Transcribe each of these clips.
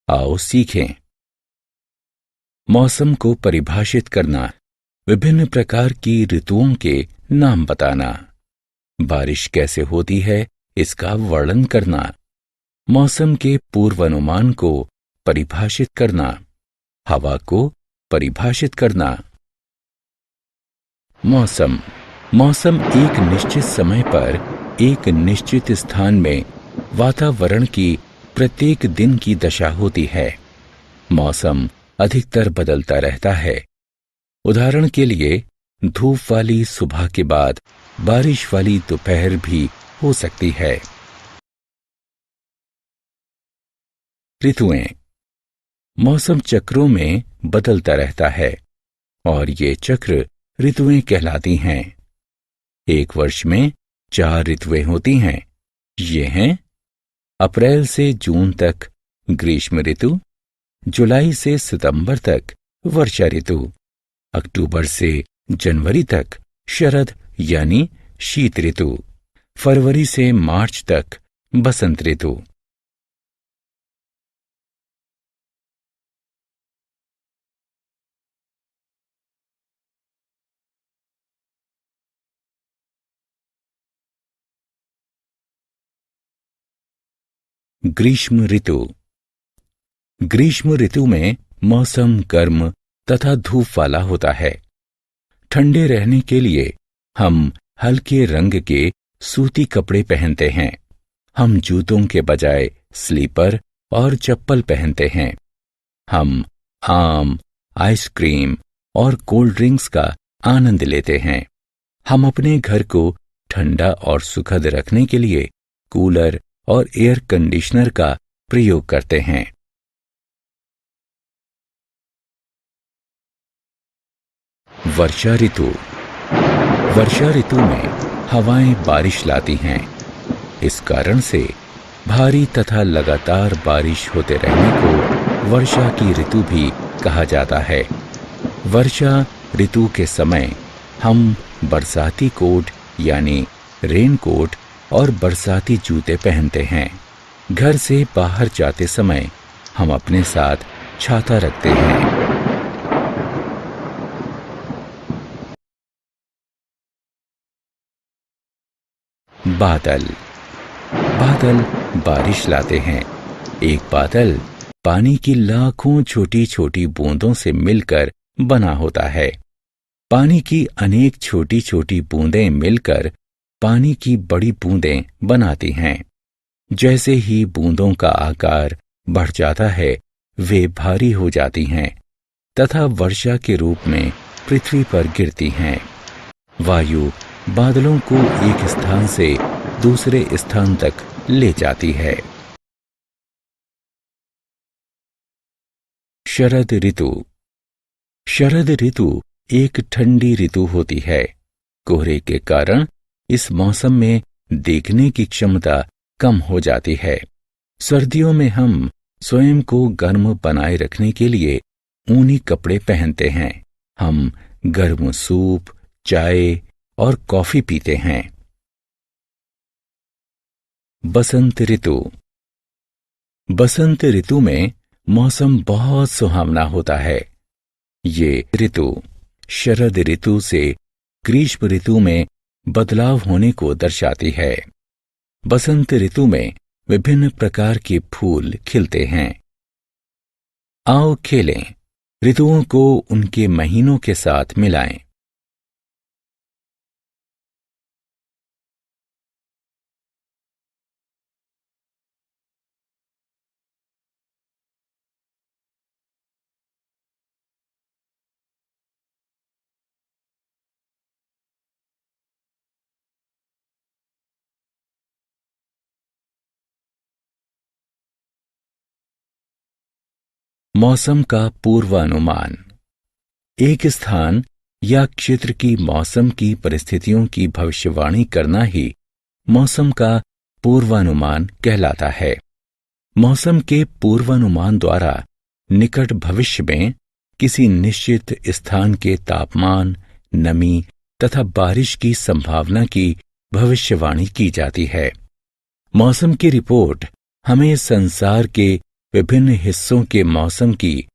आओ सीखें। मौसम को परिभाषित करना, विभिन्न प्रकार की ऋतुओं के नाम बताना, बारिश कैसे होती है इसका वर्णन करना, मौसम के पूर्वानुमान को परिभाषित करना, हवा को परिभाषित करना। मौसम एक निश्चित समय पर एक निश्चित स्थान में वातावरण की प्रत्येक दिन की दशा होती है। मौसम अधिकतर बदलता रहता है। उदाहरण के लिए धूप वाली सुबह के बाद बारिश वाली दोपहर भी हो सकती है। ऋतुएं मौसम चक्रों में बदलता रहता है और ये चक्र ऋतुएं कहलाती हैं। एक वर्ष में 4 ऋतुएं होती हैं। ये हैं अप्रैल से जून तक ग्रीष्म ऋतु, जुलाई से सितंबर तक वर्षा ऋतु, अक्टूबर से जनवरी तक शरद यानी शीत ऋतु, फरवरी से मार्च तक बसंत ऋतु। ग्रीष्म ऋतु। ग्रीष्म ऋतु में मौसम गर्म तथा धूप वाला होता है। ठंडे रहने के लिए हम हल्के रंग के सूती कपड़े पहनते हैं। हम जूतों के बजाय स्लीपर और चप्पल पहनते हैं। हम आम, आइसक्रीम और कोल्ड ड्रिंक्स का आनंद लेते हैं। हम अपने घर को ठंडा और सुखद रखने के लिए कूलर और एयर कंडीशनर का प्रयोग करते हैं। वर्षा ऋतु। वर्षा ऋतु में हवाएं बारिश लाती हैं। इस कारण से भारी तथा लगातार बारिश होते रहने को वर्षा की ऋतु भी कहा जाता है। वर्षा ऋतु के समय हम बरसाती कोट यानी रेनकोट और बरसाती जूते पहनते हैं। घर से बाहर जाते समय हम अपने साथ छाता रखते हैं। बादल। बादल बारिश लाते हैं। एक बादल पानी की लाखों छोटी छोटी बूंदों से मिलकर बना होता है। पानी की अनेक छोटी छोटी बूंदें मिलकर पानी की बड़ी बूंदें बनाती हैं। जैसे ही बूंदों का आकार बढ़ जाता है वे भारी हो जाती हैं तथा वर्षा के रूप में पृथ्वी पर गिरती हैं। वायु बादलों को एक स्थान से दूसरे स्थान तक ले जाती है। शरद ऋतु। शरद ऋतु एक ठंडी ऋतु होती है। कोहरे के कारण इस मौसम में देखने की क्षमता कम हो जाती है। सर्दियों में हम स्वयं को गर्म बनाए रखने के लिए ऊनी कपड़े पहनते हैं। हम गर्म सूप, चाय और कॉफी पीते हैं। बसंत ऋतु। बसंत ऋतु में मौसम बहुत सुहावना होता है। ये ऋतु शरद ऋतु से ग्रीष्म ऋतु में बदलाव होने को दर्शाती है। बसंत ऋतु में विभिन्न प्रकार के फूल खिलते हैं। आओ खेलें, ऋतुओं को उनके महीनों के साथ मिलाएं। मौसम का पूर्वानुमान। एक स्थान या क्षेत्र की मौसम की परिस्थितियों की भविष्यवाणी करना ही मौसम का पूर्वानुमान कहलाता है। मौसम के पूर्वानुमान द्वारा निकट भविष्य में किसी निश्चित स्थान के तापमान, नमी तथा बारिश की संभावना की भविष्यवाणी की जाती है। मौसम की रिपोर्ट हमें संसार के विभिन्न हिस्सों के मौसम की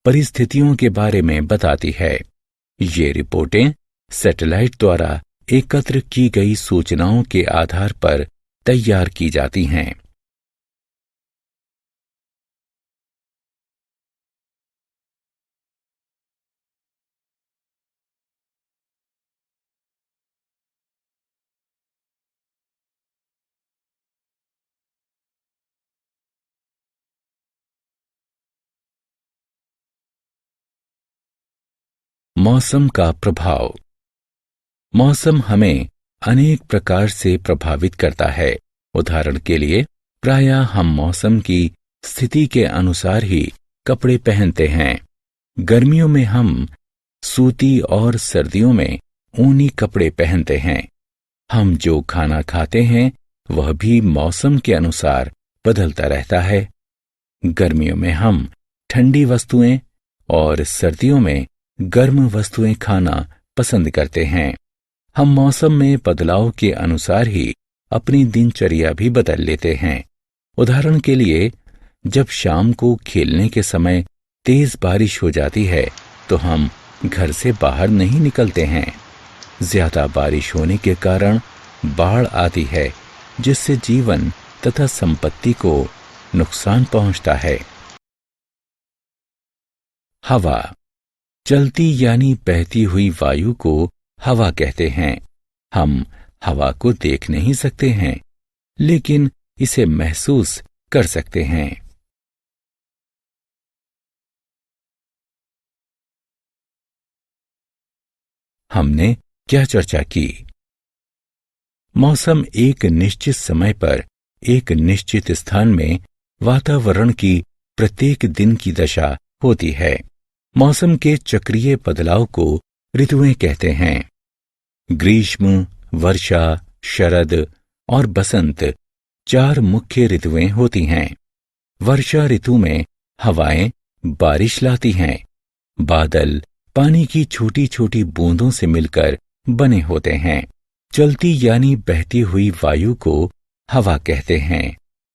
परिस्थितियों के बारे में बताती है। ये रिपोर्टें सैटेलाइट द्वारा एकत्र की गई सूचनाओं के आधार पर तैयार की जाती हैं। मौसम का प्रभाव। मौसम हमें अनेक प्रकार से प्रभावित करता है। उदाहरण के लिए, प्रायः हम मौसम की स्थिति के अनुसार ही कपड़े पहनते हैं। गर्मियों में हम सूती और सर्दियों में ऊनी कपड़े पहनते हैं। हम जो खाना खाते हैं वह भी मौसम के अनुसार बदलता रहता है। गर्मियों में हम ठंडी वस्तुएं और सर्दियों में गर्म वस्तुएं खाना पसंद करते हैं। हम मौसम में बदलाव के अनुसार ही अपनी दिनचर्या भी बदल लेते हैं। उदाहरण के लिए, जब शाम को खेलने के समय तेज बारिश हो जाती है तो हम घर से बाहर नहीं निकलते हैं। ज्यादा बारिश होने के कारण बाढ़ आती है, जिससे जीवन तथा संपत्ति को नुकसान पहुंचता है। हवा। चलती यानी बहती हुई वायु को हवा कहते हैं। हम हवा को देख नहीं सकते हैं, लेकिन इसे महसूस कर सकते हैं। हमने क्या चर्चा की? मौसम एक निश्चित समय पर एक निश्चित स्थान में वातावरण की प्रत्येक दिन की दशा होती है। मौसम के चक्रीय बदलाव को ऋतुएं कहते हैं। ग्रीष्म, वर्षा, शरद और बसंत 4 मुख्य ऋतुएं होती हैं। वर्षा ऋतु में हवाएं बारिश लाती हैं। बादल पानी की छोटी छोटी बूंदों से मिलकर बने होते हैं। चलती यानी बहती हुई वायु को हवा कहते हैं।